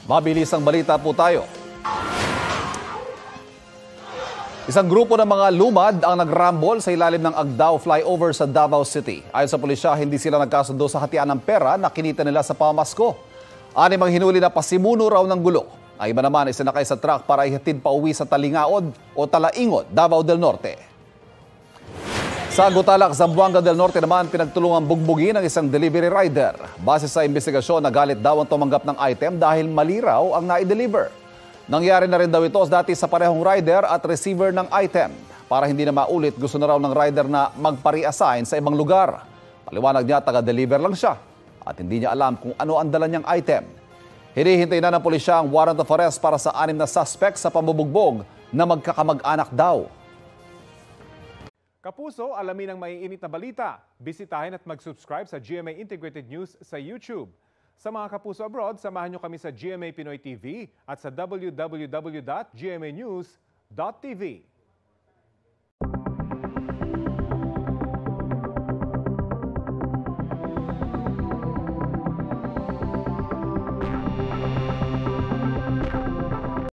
Mabilisang balita po tayo. Isang grupo ng mga lumad ang nagrambol sa ilalim ng Agdao flyover sa Davao City. Ayon sa pulisya, hindi sila nagkasundo sa hatian ng pera na kinita nila sa pamasko. Anim ang hinuli na pasimuno raw ng gulo. Ang iba naman ay sinakay sa truck para ihatid pa uwi sa Talingaod o Talaingod, Davao del Norte. Sa Gutalak, Zamboanga del Norte naman pinagtulungang bugbugin ng isang delivery rider. Base sa investigasyon, nagalit daw ang tumanggap ng item dahil mali raw ang na-deliver. Nangyari na rin daw ito dati sa parehong rider at receiver ng item. Para hindi na maulit, gusto na raw ng rider na magpa-reassign sa ibang lugar. Paliwanag niya, taga-deliver lang siya at hindi niya alam kung ano ang dala niyang item. Hinihintay na ng pulisya ang warrant of arrest para sa 6 na suspect sa pambubugbog na magkakamag-anak daw. Kapuso, alamin ang maiinit na balita. Bisitahin at mag-subscribe sa GMA Integrated News sa YouTube. Sa mga kapuso abroad, samahan nyo kami sa GMA Pinoy TV at sa www.gmanews.tv.